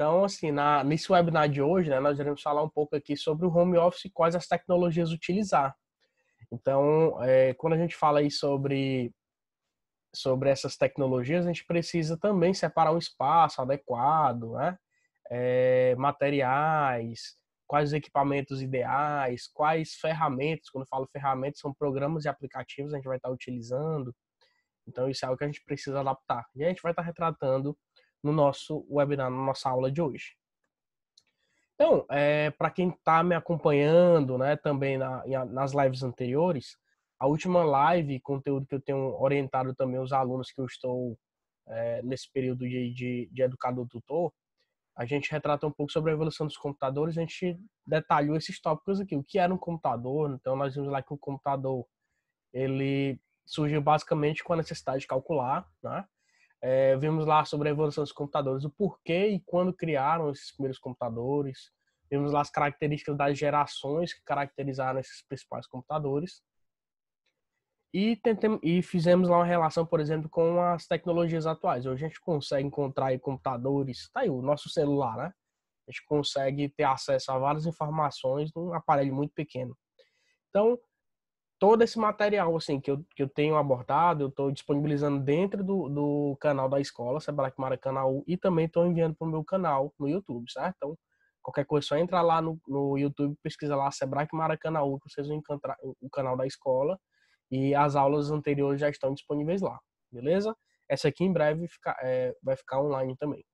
Então, assim, nesse webinar de hoje, né, nós iremos falar um pouco aqui sobre o home office e quais as tecnologias utilizar. Então, quando a gente fala aí sobre essas tecnologias, a gente precisa também separar um espaço adequado, né? Materiais, quais os equipamentos ideais, quais ferramentas, quando eu falo ferramentas, são programas e aplicativos que a gente vai estar utilizando. Então, isso é algo que a gente precisa adaptar. E a gente vai estar retratando no nosso webinar, na nossa aula de hoje. Então, para quem está me acompanhando, né, também nas lives anteriores, a última live, conteúdo que eu tenho orientado também os alunos que eu estou nesse período de educador tutor, a gente retrata um pouco sobre a evolução dos computadores, a gente detalhou esses tópicos aqui, o que era um computador. Então nós vimos lá que o computador ele surgiu basicamente com a necessidade de calcular, né? Vimos lá sobre a evolução dos computadores, o porquê e quando criaram esses primeiros computadores, vimos lá as características das gerações que caracterizaram esses principais computadores. E fizemos lá uma relação, por exemplo, com as tecnologias atuais. Hoje a gente consegue encontrar aí computadores, tá aí o nosso celular, né? A gente consegue ter acesso a várias informações num aparelho muito pequeno. Então, todo esse material assim que eu tenho abordado, eu estou disponibilizando dentro do canal da escola, Sebrae Maracanaú, e também estou enviando para o meu canal no YouTube, certo? Então, qualquer coisa, só entra lá no YouTube, pesquisa lá Sebrae Maracanaú, que vocês vão encontrar o canal da escola, e as aulas anteriores já estão disponíveis lá, beleza? Essa aqui em breve vai ficar online também.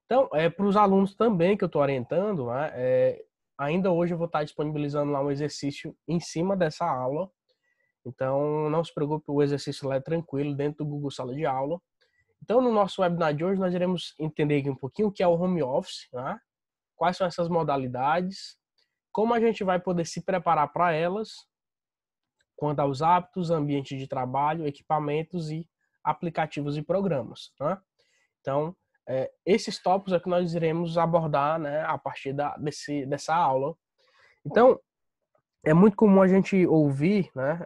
Então, para os alunos também que eu estou orientando, né, ainda hoje eu vou estar disponibilizando lá um exercício em cima dessa aula. Então, não se preocupe, o exercício lá é tranquilo, dentro do Google Sala de Aula. Então, no nosso webinar de hoje, nós iremos entender aqui um pouquinho o que é o home office, né? Quais são essas modalidades, como a gente vai poder se preparar para elas, quanto aos hábitos, ambiente de trabalho, equipamentos e aplicativos e programas, né? Então, esses tópicos é que nós iremos abordar, né, a partir dessa aula. Então, é muito comum a gente ouvir, né,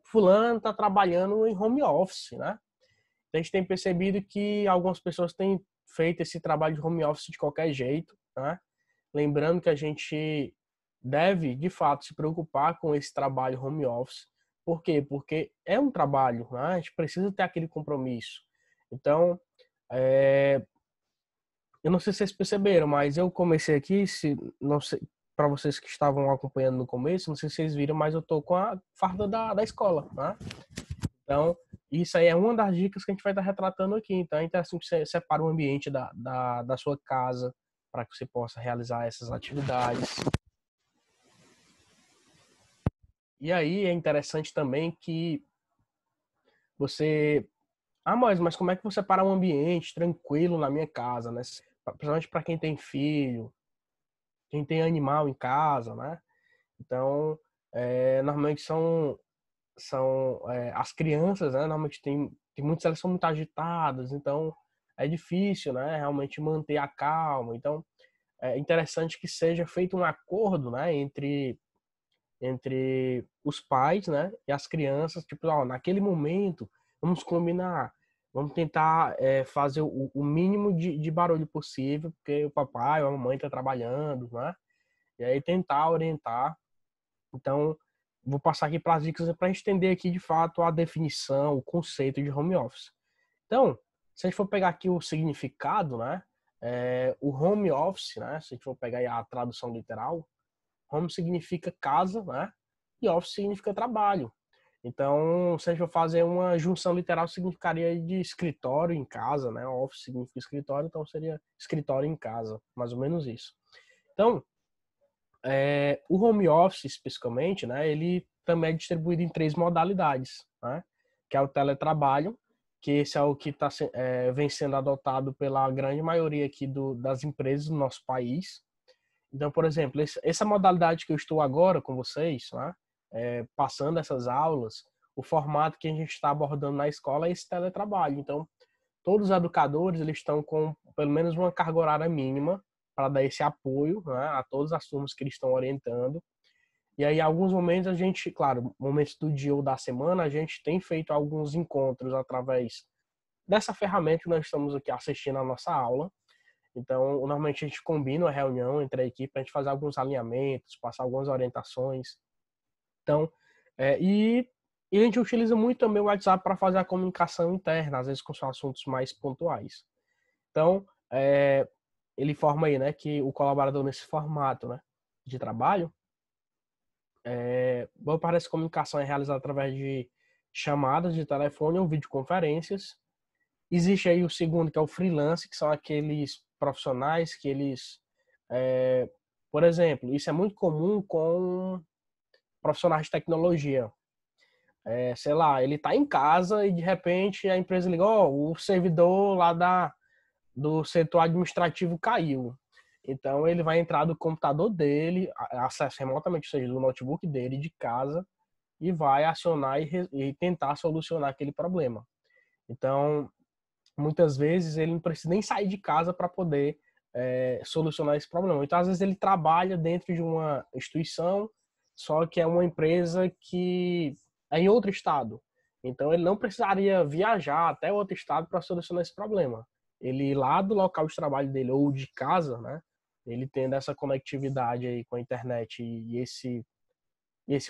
fulano está trabalhando em home office, né? A gente tem percebido que algumas pessoas têm feito esse trabalho de home office de qualquer jeito, né? Lembrando que a gente deve, de fato, se preocupar com esse trabalho home office. Por quê? Porque é um trabalho, né? A gente precisa ter aquele compromisso. Então, eu não sei se vocês perceberam, mas eu comecei aqui, não sei, para vocês que estavam acompanhando no começo, não sei se vocês viram, mas eu tô com a farda da escola, né? Então, isso aí é uma das dicas que a gente vai estar retratando aqui. Então, é interessante que você separe o ambiente da sua casa para que você possa realizar essas atividades. E aí é interessante também que você... mas como é que você separa um ambiente tranquilo na minha casa, né? Principalmente para quem tem filho, quem tem animal em casa, né? Então, normalmente as crianças, né? Normalmente tem muitas, elas são muito agitadas, então é difícil, né? Realmente manter a calma. Então, é interessante que seja feito um acordo, né? Entre os pais, né? E as crianças, tipo, naquele momento, vamos combinar, vamos tentar fazer o mínimo de barulho possível, porque o papai ou a mamãe está trabalhando, né? E aí tentar orientar. Então, vou passar aqui para as dicas para a gente entender aqui de fato a definição, o conceito de home office. Então, se a gente for pegar aqui o significado, né? O home office, né? Se a gente for pegar aí a tradução literal, home significa casa, né? E office significa trabalho. Então, se a gente for fazer uma junção literal, significaria de escritório em casa, né? Office significa escritório, então seria escritório em casa, mais ou menos isso. Então, o home office, especificamente, né, ele também é distribuído em 3 modalidades, né, que é o teletrabalho, que esse é o que vem sendo adotado pela grande maioria aqui das empresas do nosso país. Então, por exemplo, essa modalidade que eu estou agora com vocês, né, passando essas aulas, o formato que a gente está abordando na escola é esse teletrabalho. Então, todos os educadores eles estão com pelo menos uma carga horária mínima para dar esse apoio, né, a todas as turmas que eles estão orientando. E aí, em alguns momentos, a gente, claro, momentos do dia ou da semana, a gente tem feito alguns encontros através dessa ferramenta que nós estamos aqui assistindo a nossa aula. Então, normalmente a gente combina uma reunião entre a equipe para a gente fazer alguns alinhamentos, passar algumas orientações. Então, e a gente utiliza muito também o WhatsApp para fazer a comunicação interna, às vezes com os assuntos mais pontuais. Então, ele informa aí, né, que o colaborador nesse formato, né, de trabalho, boa parte dessa comunicação é realizada através de chamadas de telefone ou videoconferências. Existe aí o segundo, que é o freelance, que são aqueles profissionais que eles, por exemplo, isso é muito comum com profissionais de tecnologia. Sei lá, ele está em casa e de repente a empresa ligou, o servidor lá do setor administrativo caiu. Então ele vai entrar do computador dele, acesso remotamente, ou seja, do notebook dele de casa, e vai acionar e tentar solucionar aquele problema. Então, muitas vezes ele não precisa nem sair de casa para poder solucionar esse problema. Então, às vezes ele trabalha dentro de uma instituição, só que é uma empresa que é em outro estado. Então, ele não precisaria viajar até outro estado para solucionar esse problema. Ele lá do local de trabalho dele ou de casa, né? Ele tendo essa conectividade aí com a internet e esse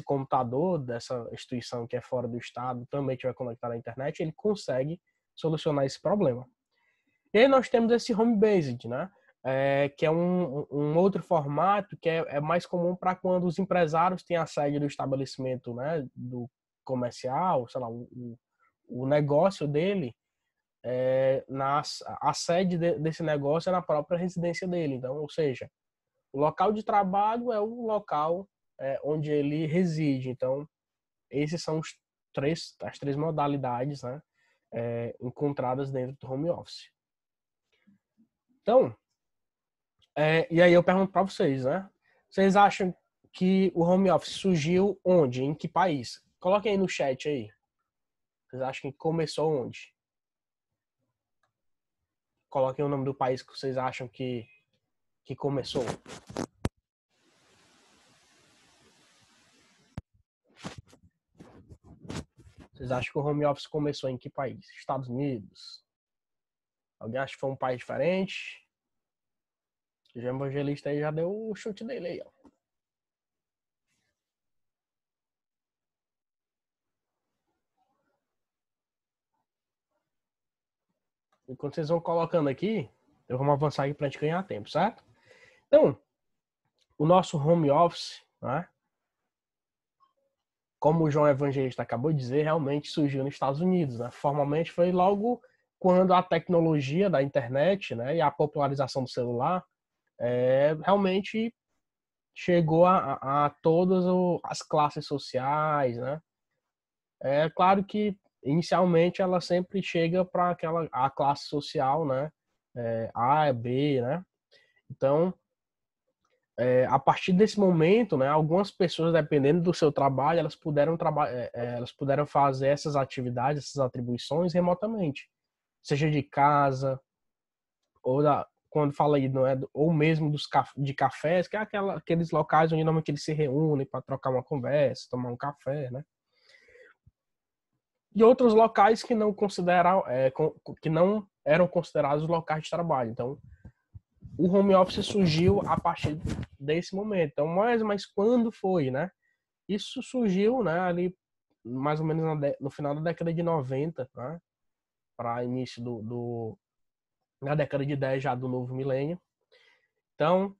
computador dessa instituição que é fora do estado também tiver conectado à internet, ele consegue solucionar esse problema. E aí nós temos esse home-based, né? Que é um outro formato que é mais comum para quando os empresários têm a sede do estabelecimento, né? Do comercial, sei lá, o negócio dele, a sede desse negócio é na própria residência dele. Então, ou seja, o local de trabalho é o local onde ele reside. Então, esses são as três modalidades, né? Encontradas dentro do home office. Então, e aí eu pergunto para vocês, né? Vocês acham que o home office surgiu onde? Em que país? Coloquem aí no chat aí. Vocês acham que começou onde? Coloquem o nome do país que vocês acham que começou. Vocês acham que o home office começou em que país? Estados Unidos? Alguém acha que foi um país diferente? O evangelista aí já deu o chute dele aí, ó. Enquanto vocês vão colocando aqui, eu vou avançar aqui pra gente ganhar tempo, certo? Então, o nosso home office, né? Como o João Evangelista acabou de dizer, realmente surgiu nos Estados Unidos, né? Formalmente foi logo quando a tecnologia da internet, né, e a popularização do celular realmente chegou a todas as classes sociais, né? É claro que inicialmente ela sempre chega para a classe social, né? A, B, né? Então, a partir desse momento, né, algumas pessoas, dependendo do seu trabalho, elas puderam fazer essas atividades, essas atribuições remotamente, seja de casa ou quando fala aí, não é, ou mesmo de cafés, que é aqueles locais onde normalmente eles se reúnem para trocar uma conversa, tomar um café, né? E outros locais que não que não eram considerados locais de trabalho. Então, o home office surgiu a partir desse momento. Então, mas quando foi, né? Isso surgiu, né, ali mais ou menos no final da década de 90, né? Para início na década de 10 já do novo milênio. Então,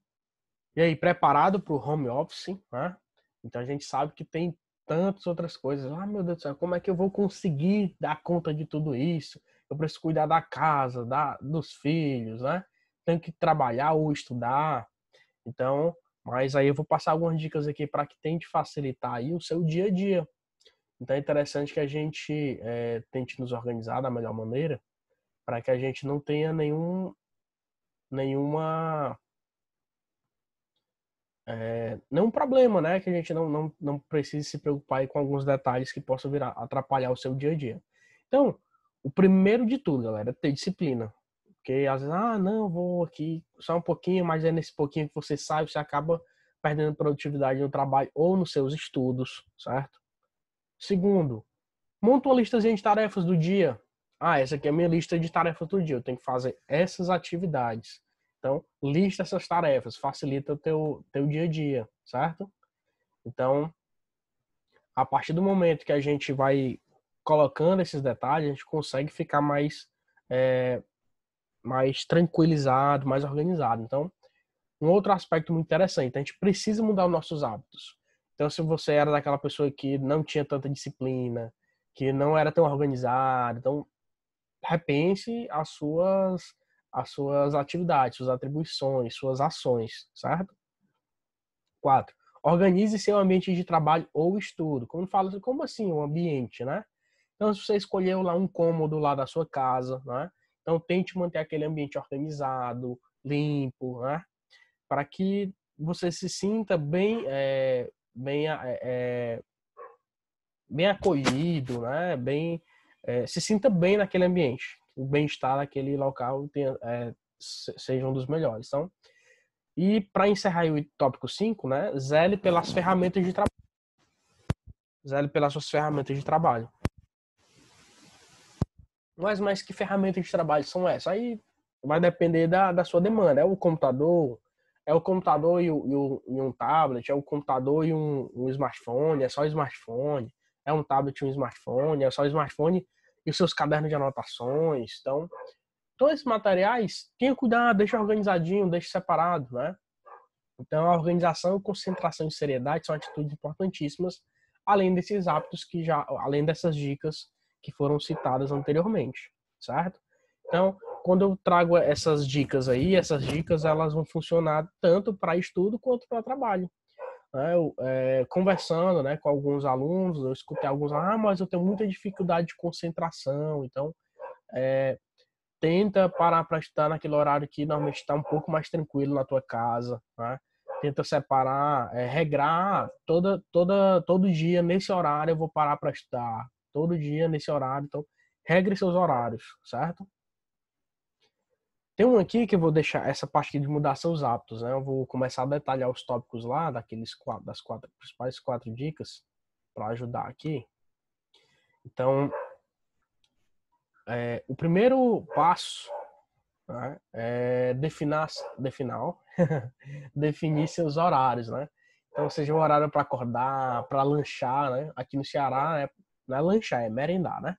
e aí, preparado para o home office, né? Então a gente sabe que tem tantas outras coisas. Ah, meu Deus do céu, como é que eu vou conseguir dar conta de tudo isso? Eu preciso cuidar da casa, dos filhos, né? Tenho que trabalhar ou estudar. Então, mas aí eu vou passar algumas dicas aqui para que tente facilitar aí o seu dia a dia. Então é interessante que a gente tente nos organizar da melhor maneira para que a gente não tenha nenhuma nenhum problema, né? Que a gente não precise se preocupar aí com alguns detalhes que possam atrapalhar o seu dia a dia. Então, o primeiro de tudo, galera, é ter disciplina. Porque às vezes, não, vou aqui só um pouquinho, mas é nesse pouquinho que você sai, você acaba perdendo produtividade no trabalho ou nos seus estudos, certo? Segundo, monta uma listazinha de tarefas do dia. Essa aqui é a minha lista de tarefas do dia. Eu tenho que fazer essas atividades. Então, lista essas tarefas, facilita o teu dia a dia, certo? Então, a partir do momento que a gente vai colocando esses detalhes, a gente consegue ficar mais tranquilizado, mais organizado. Então, um outro aspecto muito interessante, a gente precisa mudar os nossos hábitos. Então, se você era daquela pessoa que não tinha tanta disciplina, que não era tão organizado, então repense as suas atividades, suas atribuições, suas ações, certo? 4. Organize seu ambiente de trabalho ou estudo. Como assim um ambiente, né? Então, se você escolheu lá um cômodo lá da sua casa, né? Então, tente manter aquele ambiente organizado, limpo, né? Para que você se sinta bem acolhido, né? Se sinta bem naquele ambiente. O bem-estar naquele local seja um dos melhores. Então, e para encerrar o tópico 5, né? Zele pelas ferramentas de trabalho. Zele pelas suas ferramentas de trabalho. Mas que ferramentas de trabalho são essas? Aí vai depender da sua demanda. É o computador e um tablet, é o computador e um smartphone, é só smartphone, é um tablet e um smartphone, é só smartphone e os seus cadernos de anotações. Então, todos esses materiais, tenha cuidado, deixa organizadinho, deixa separado, né? Então, a organização, concentração e seriedade são atitudes importantíssimas, além dessas dicas que foram citadas anteriormente, certo? Então, quando eu trago essas dicas elas vão funcionar tanto para estudo quanto para trabalho. Né? Conversando, né, com alguns alunos, eu escutei alguns, mas eu tenho muita dificuldade de concentração, então tenta parar para estudar naquele horário que normalmente está um pouco mais tranquilo na tua casa, né? Tenta separar, regrar todo dia nesse horário eu vou parar para estudar, todo dia nesse horário, então regre seus horários, certo? Tem um aqui que eu vou deixar essa parte aqui de mudar seus hábitos, né? Eu vou começar a detalhar os tópicos lá das principais 4 dicas para ajudar aqui. Então, o primeiro passo, né, é definir seus horários, né? Então, seja um horário para acordar, para lanchar, né? Aqui no Ceará, não é lanchar, é merendar, né?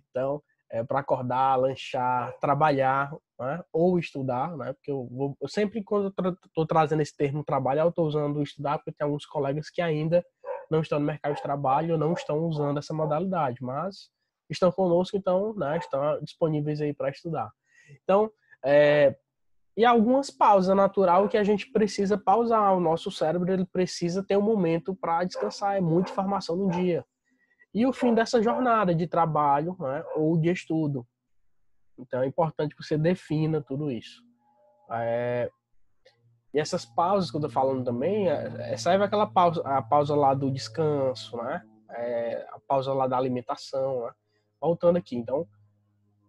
Então, para acordar, lanchar, trabalhar, né? Ou estudar, né? Porque eu sempre, quando eu estou trazendo esse termo trabalho, eu estou usando estudar, porque tem alguns colegas que ainda não estão no mercado de trabalho, não estão usando essa modalidade, mas estão conosco, então, né? Estão disponíveis aí para estudar. Então, e algumas pausas, é natural que a gente precisa pausar. O nosso cérebro ele precisa ter um momento para descansar. É muita informação no dia. E o fim dessa jornada de trabalho, né, ou de estudo. Então é importante que você defina tudo isso. E essas pausas que eu tô falando também, serve aquela pausa, a pausa lá do descanso, né? A pausa lá da alimentação, né? Voltando aqui, então,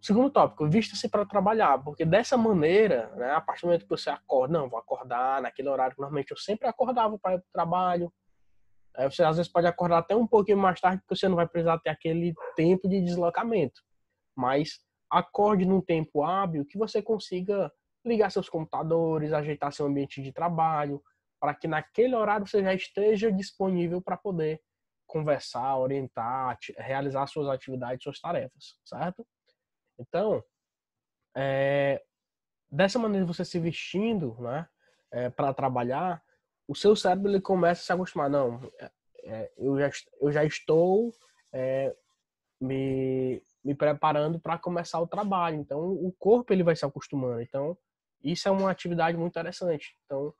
segundo tópico, vista-se para trabalhar, porque dessa maneira, né, a partir do momento que você acorda, não, vou acordar naquele horário que normalmente eu sempre acordava para ir para o trabalho. Aí você às vezes pode acordar até um pouquinho mais tarde, porque você não vai precisar ter aquele tempo de deslocamento. Mas acorde num tempo hábil que você consiga ligar seus computadores, ajeitar seu ambiente de trabalho, para que naquele horário você já esteja disponível para poder conversar, orientar, realizar suas atividades, suas tarefas, certo? Então, dessa maneira você se vestindo, né, para trabalhar, o seu cérebro ele começa a se acostumar. Não, eu já estou me preparando para começar o trabalho. Então, o corpo ele vai se acostumando. Então, isso é uma atividade muito interessante. Então,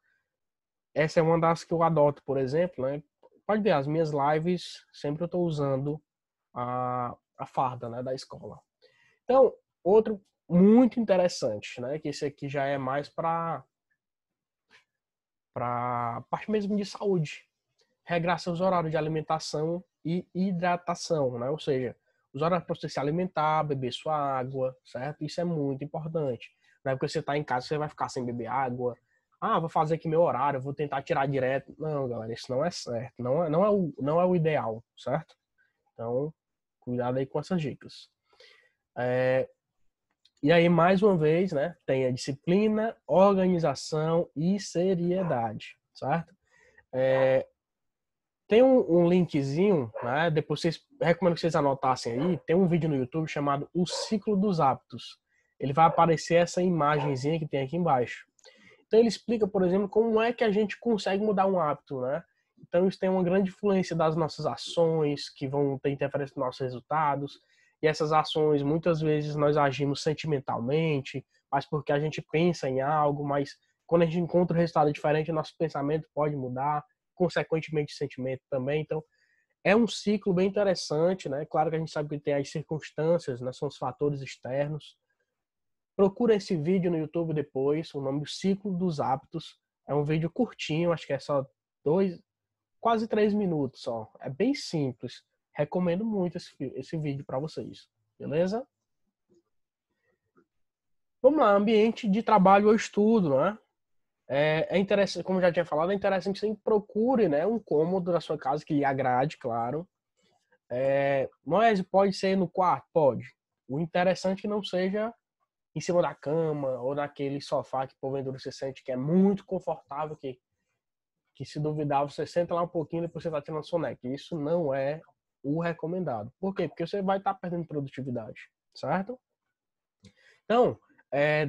essa é uma das que eu adoto, por exemplo, né? Pode ver, as minhas lives sempre eu estou usando a farda, né, da escola. Então, outro muito interessante, né? Que esse aqui já é mais para parte mesmo de saúde. Regrar seus horários de alimentação e hidratação, né? Ou seja, os horários para você se alimentar, beber sua água, certo? Isso é muito importante. Não é porque você está em casa, você vai ficar sem beber água. Vou fazer aqui meu horário, vou tentar tirar direto. Não, galera, isso não é certo. Não é o ideal, certo? Então, cuidado aí com essas dicas. E aí, mais uma vez, né, tem a disciplina, organização e seriedade, certo? Tem um linkzinho, né? Depois vocês recomendo que vocês anotassem aí. Tem um vídeo no YouTube chamado O Ciclo dos Hábitos. Ele vai aparecer essa imagenzinha que tem aqui embaixo. Então ele explica, por exemplo, como é que a gente consegue mudar um hábito, né? Então isso tem uma grande influência das nossas ações, que vão ter interferência nos nossos resultados. E essas ações, muitas vezes, nós agimos sentimentalmente, mas porque a gente pensa em algo, mas quando a gente encontra um resultado diferente, nosso pensamento pode mudar, consequentemente o sentimento também. Então, é um ciclo bem interessante, né? Claro que a gente sabe que tem as circunstâncias, né? São os fatores externos. Procura esse vídeo no YouTube depois, o nome é Ciclo dos Hábitos. É um vídeo curtinho, acho que é só quase 3 minutos só. É bem simples. Recomendo muito esse vídeo para vocês. Beleza? Vamos lá, ambiente de trabalho ou estudo, né? É interessante, como eu já tinha falado, é interessante que você procure, né, um cômodo da sua casa que lhe agrade, claro. Mas pode ser no quarto? Pode. O interessante é que não seja em cima da cama ou naquele sofá que porventura você sente que é muito confortável, que se duvidar você senta lá um pouquinho e depois você tá tirando soneca. Isso não é o recomendado. Por quê? Porque você vai estar perdendo produtividade, certo? Então,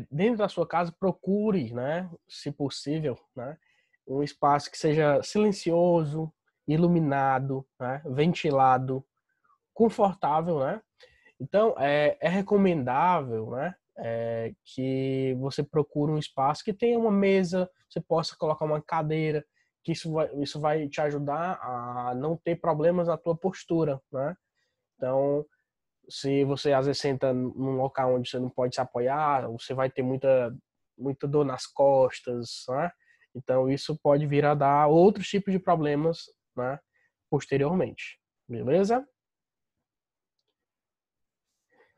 dentro da sua casa, procure, né, se possível, né, um espaço que seja silencioso, iluminado, né, ventilado, confortável, né? Então, é recomendável, né, que você procure um espaço que tenha uma mesa, você possa colocar uma cadeira, que isso vai te ajudar a não ter problemas na tua postura, né? Então, se você às vezes senta num local onde você não pode se apoiar, você vai ter muita dor nas costas, né? Então, isso pode vir a dar outros tipos de problemas, né, posteriormente. Beleza?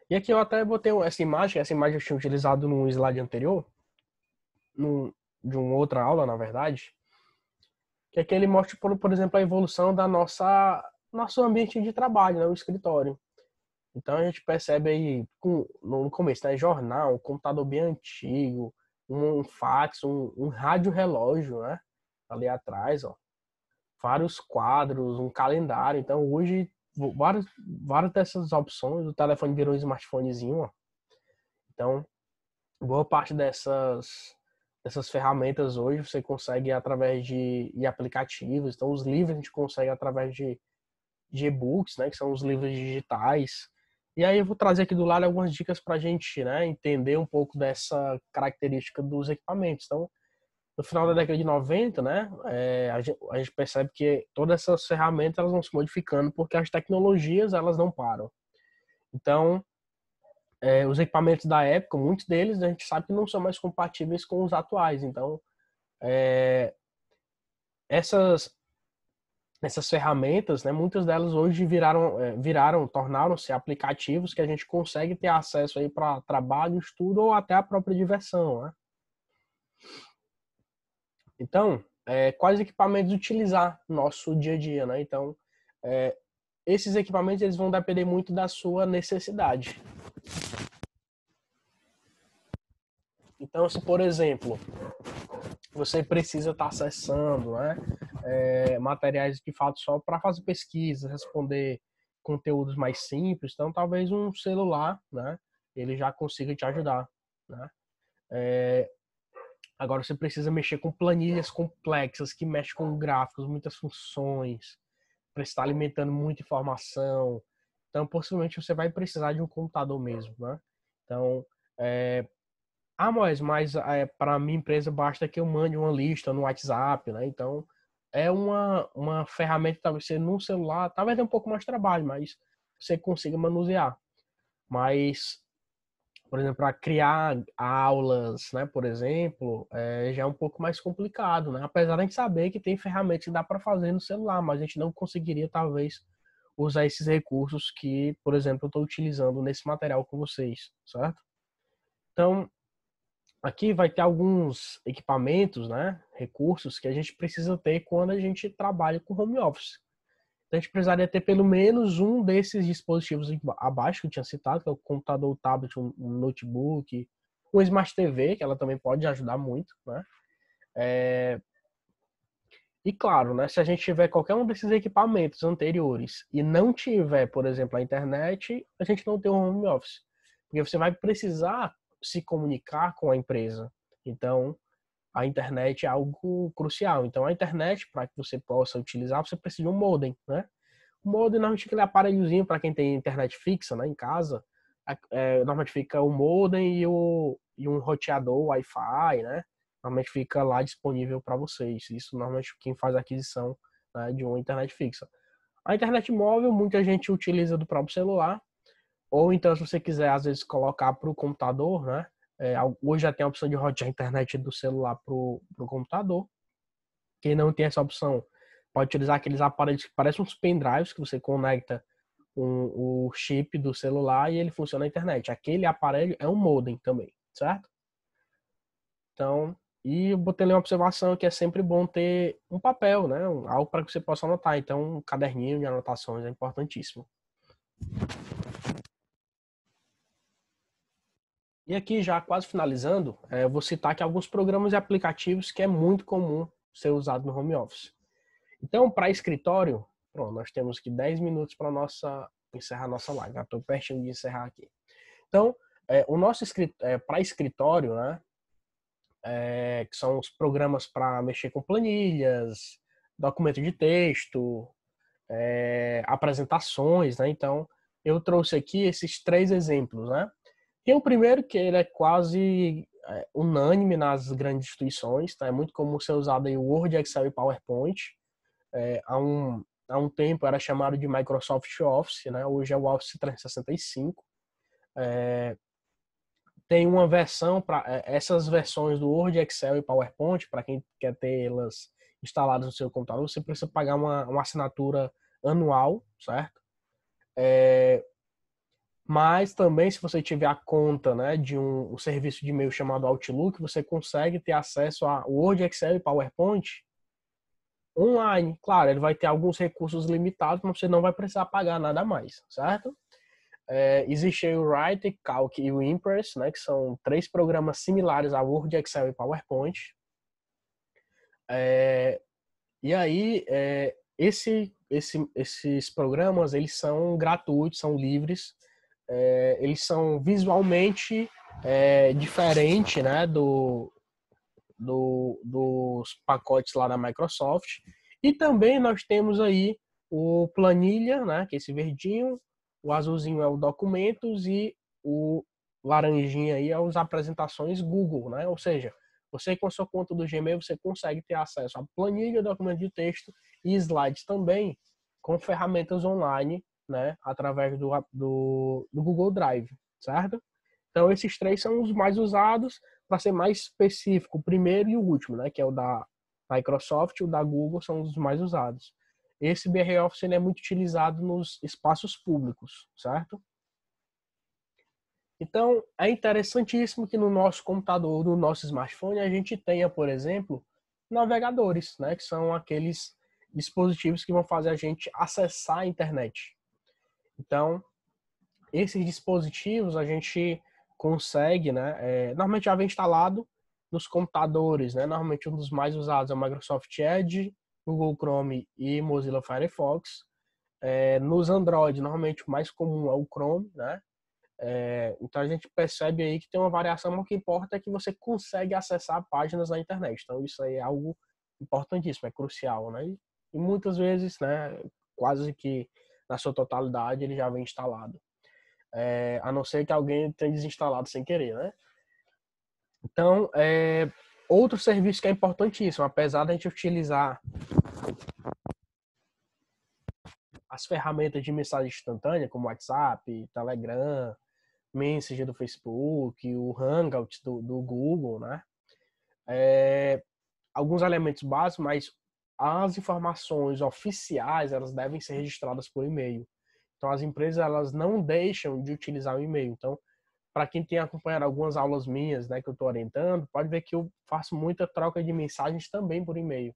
E aqui eu até botei essa imagem eu tinha utilizado num slide anterior, de uma outra aula, na verdade, que aqui ele mostra, por exemplo, a evolução da nosso ambiente de trabalho, né, o escritório. Então a gente percebe aí, no começo, né, jornal, um computador bem antigo, um fax, um rádio relógio, né, ali atrás, ó, vários quadros, um calendário. Então hoje, várias dessas opções, o telefone virou um smartphonezinho, ó. Então, boa parte dessas ferramentas hoje você consegue através de aplicativos. Então, os livros a gente consegue através de e-books, né, que são os livros digitais. E aí eu vou trazer aqui do lado algumas dicas para a gente, né, entender um pouco dessa característica dos equipamentos. Então, no final da década de 90, né, a gente percebe que todas essas ferramentas elas vão se modificando porque as tecnologias elas não param. Então, os equipamentos da época, muitos deles a gente sabe que não são mais compatíveis com os atuais. Então, é, essas essas ferramentas, né, muitas delas hoje tornaram-se aplicativos que a gente consegue ter acesso aí para trabalho, estudo ou até a própria diversão, né? Então, quais equipamentos utilizar no nosso dia a dia, né? Então, é, esses equipamentos eles vão depender muito da sua necessidade. Então, se por exemplo você precisa estar acessando, né, materiais de fato só para fazer pesquisa, responder conteúdos mais simples, então talvez um celular, né, ele já consiga te ajudar, né? Agora você precisa mexer com planilhas complexas que mexem com gráficos, muitas funções, para estar alimentando muita informação. Então possivelmente você vai precisar de um computador mesmo, né? Então mas para minha empresa basta que eu mande uma lista no WhatsApp, né? Então, é uma ferramenta, talvez você no celular, talvez dê um pouco mais de trabalho, mas você consiga manusear. Mas, por exemplo, para criar aulas, né, por exemplo, já é um pouco mais complicado, né? Apesar de a gente saber que tem ferramentas que dá para fazer no celular, mas a gente não conseguiria, talvez, usar esses recursos que, por exemplo, eu estou utilizando nesse material com vocês, certo? Então, aqui vai ter alguns equipamentos, né, recursos que a gente precisa ter quando a gente trabalha com home office. Então, a gente precisaria ter pelo menos um desses dispositivos abaixo que eu tinha citado, que é o computador, o tablet, um notebook, um Smart TV, que ela também pode ajudar muito, né? E claro, né, se a gente tiver qualquer um desses equipamentos anteriores e não tiver, por exemplo, a internet, a gente não tem um home office. Porque você vai precisar se comunicar com a empresa. Então, a internet é algo crucial. Então, a internet, para que você possa utilizar, você precisa de um modem, né? O modem normalmente fica aquele aparelhozinho para quem tem internet fixa, né, em casa. Normalmente fica o modem e um roteador Wi-Fi, né? Normalmente fica lá disponível para vocês. Isso normalmente quem faz a aquisição, né, de uma internet fixa. A internet móvel, muita gente utiliza do próprio celular. Ou então, se você quiser, às vezes, colocar para o computador, né? Hoje já tem a opção de rotear a internet do celular para o computador. Quem não tem essa opção pode utilizar aqueles aparelhos que parecem uns pendrives que você conecta o chip do celular e ele funciona na internet. Aquele aparelho é um modem também, certo? Então, e eu botei ali uma observação que é sempre bom ter um papel, né? Algo para que você possa anotar. Então, um caderninho de anotações é importantíssimo. E aqui, já quase finalizando, eu vou citar aqui alguns programas e aplicativos que é muito comum ser usado no home office. Então, para escritório, pronto, nós temos aqui 10 minutos para encerrar a nossa live. Já estou pertinho de encerrar aqui. Então, o nosso para escritório, né, que são os programas para mexer com planilhas, documento de texto, apresentações, né? Então, eu trouxe aqui esses 3 exemplos, né? Tem o primeiro que ele é quase unânime nas grandes instituições, tá? É muito comum ser usado aí o Word, Excel e PowerPoint. Há um tempo era chamado de Microsoft Office, né? Hoje é o Office 365. Tem uma versão para essas versões do Word, Excel e PowerPoint, para quem quer tê-las instaladas no seu computador, você precisa pagar uma assinatura anual, certo? Mas também, se você tiver a conta, né, de um serviço de e-mail chamado Outlook, você consegue ter acesso a Word, Excel e PowerPoint online. Claro, ele vai ter alguns recursos limitados, mas você não vai precisar pagar nada mais, certo? Existe aí o Writer, Calc e o Impress, né, que são 3 programas similares a Word, Excel e PowerPoint. E aí, esses programas, eles são gratuitos, são livres, eles são visualmente diferentes, né, dos pacotes lá da Microsoft. E também nós temos aí o Planilha, né, que é esse verdinho, o azulzinho é o Documentos e o laranjinha aí é as apresentações Google, né? Ou seja, você com a sua conta do Gmail, você consegue ter acesso a planilha, documento de texto e slides também com ferramentas online, né, através do Google Drive, certo? Então, esses 3 são os mais usados. Para ser mais específico, o primeiro e o último, né, que é o da Microsoft e o da Google, são os mais usados. Esse BR Office ele é muito utilizado nos espaços públicos, certo? Então, é interessantíssimo que no nosso computador, no nosso smartphone, a gente tenha, por exemplo, navegadores, né, que são aqueles dispositivos que vão fazer a gente acessar a internet. Então, esses dispositivos a gente consegue, né? Normalmente já vem instalado nos computadores, né? Normalmente um dos mais usados é o Microsoft Edge, Google Chrome e Mozilla Firefox. Nos Android, normalmente o mais comum é o Chrome, né? Então a gente percebe aí que tem uma variação, mas o que importa é que você consegue acessar páginas na internet. Então isso aí é algo importantíssimo, é crucial, né? E muitas vezes, né? Quase que na sua totalidade ele já vem instalado. A não ser que alguém tenha desinstalado sem querer, né? Então, outro serviço que é importantíssimo, apesar de a gente utilizar as ferramentas de mensagem instantânea, como WhatsApp, Telegram, Messenger do Facebook, o Hangout do Google, né? Alguns elementos básicos, mas as informações oficiais, elas devem ser registradas por e-mail. Então, as empresas, elas não deixam de utilizar o e-mail. Então, para quem tem acompanhado algumas aulas minhas, né, que eu estou orientando, pode ver que eu faço muita troca de mensagens também por e-mail.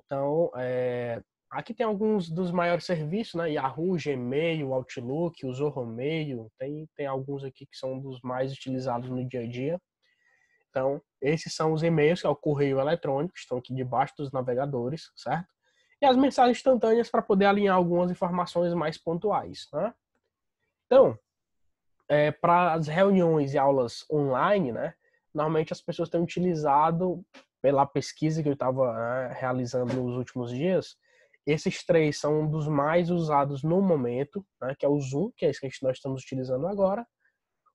Então, Aqui tem alguns dos maiores serviços, né? Yahoo, Gmail, Outlook, o Zorro Mail, tem alguns aqui que são dos mais utilizados no dia a dia. Então, esses são os e-mails, que é o correio eletrônico, que estão aqui debaixo dos navegadores, certo? E as mensagens instantâneas para poder alinhar algumas informações mais pontuais, né? Então, para as reuniões e aulas online, né? Normalmente as pessoas têm utilizado, pela pesquisa que eu estava realizando nos últimos dias, esses três são um dos mais usados no momento, né? Que é o Zoom, que é esse que nós estamos utilizando agora,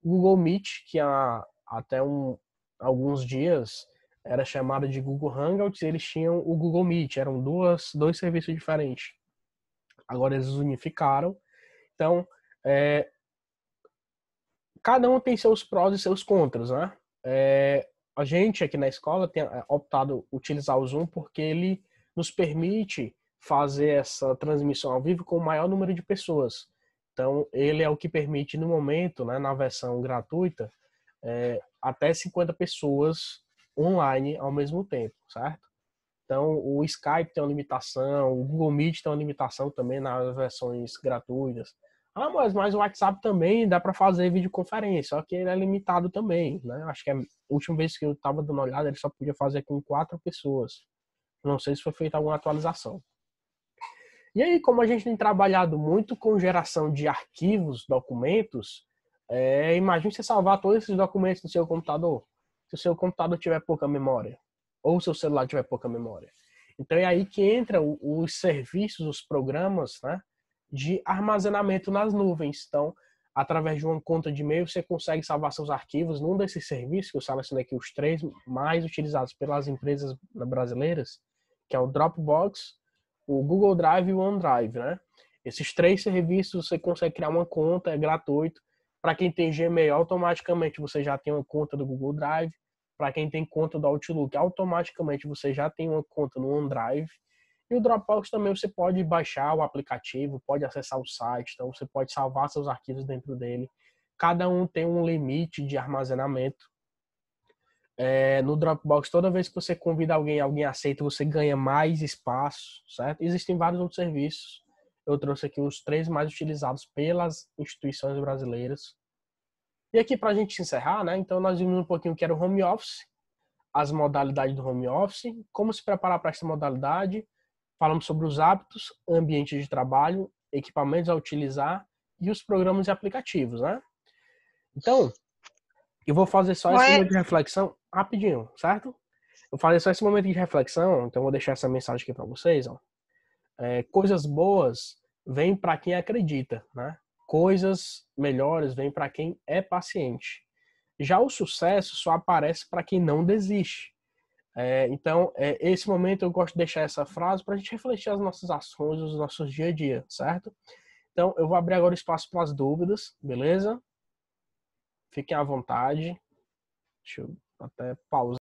o Google Meet, que até alguns dias era chamado de Google Hangouts, e eles tinham o Google Meet, eram dois serviços diferentes. Agora eles unificaram. Então, cada um tem seus prós e seus contras, né? A gente aqui na escola tem optado utilizar o Zoom porque ele nos permite fazer essa transmissão ao vivo com o maior número de pessoas. Então, ele é o que permite, no momento, né, na versão gratuita, até 50 pessoas online ao mesmo tempo, certo? Então, o Skype tem uma limitação, o Google Meet tem uma limitação também nas versões gratuitas. Ah, mas o WhatsApp também dá para fazer videoconferência, só que ele é limitado também, né? Acho que a última vez que eu estava dando uma olhada, ele só podia fazer com 4 pessoas. Não sei se foi feita alguma atualização. E aí, como a gente tem trabalhado muito com geração de arquivos, documentos, imagine você salvar todos esses documentos no seu computador. Se o seu computador tiver pouca memória, ou o seu celular tiver pouca memória. Então é aí que entra os serviços, os programas, né, de armazenamento nas nuvens. Então, através de uma conta de e-mail, você consegue salvar seus arquivos num desses serviços, que eu selecionei aqui os 3 mais utilizados pelas empresas brasileiras, que é o Dropbox, o Google Drive e o OneDrive, né? Esses 3 serviços você consegue criar uma conta, é gratuito. Para quem tem Gmail, automaticamente você já tem uma conta do Google Drive. Para quem tem conta do Outlook, automaticamente você já tem uma conta no OneDrive. E o Dropbox também você pode baixar o aplicativo, pode acessar o site, então você pode salvar seus arquivos dentro dele. Cada um tem um limite de armazenamento. No Dropbox, toda vez que você convida alguém aceita, você ganha mais espaço, certo? Existem vários outros serviços. Eu trouxe aqui os 3 mais utilizados pelas instituições brasileiras. E aqui, para a gente encerrar, né? Então, nós vimos um pouquinho o que era o home office, as modalidades do home office, como se preparar para essa modalidade, falamos sobre os hábitos, ambiente de trabalho, equipamentos a utilizar e os programas e aplicativos, né? Então, eu vou fazer só esse momento de reflexão rapidinho, certo? Eu vou fazer só esse momento de reflexão, então eu vou deixar essa mensagem aqui para vocês. Ó. Coisas boas vêm para quem acredita, né? Coisas melhores vêm para quem é paciente. Já o sucesso só aparece para quem não desiste. Então, esse momento eu gosto de deixar essa frase para a gente refletir as nossas ações, os nossos dia a dia, certo? Então, eu vou abrir agora espaço para as dúvidas, beleza? Fiquem à vontade. Deixa eu até pausar.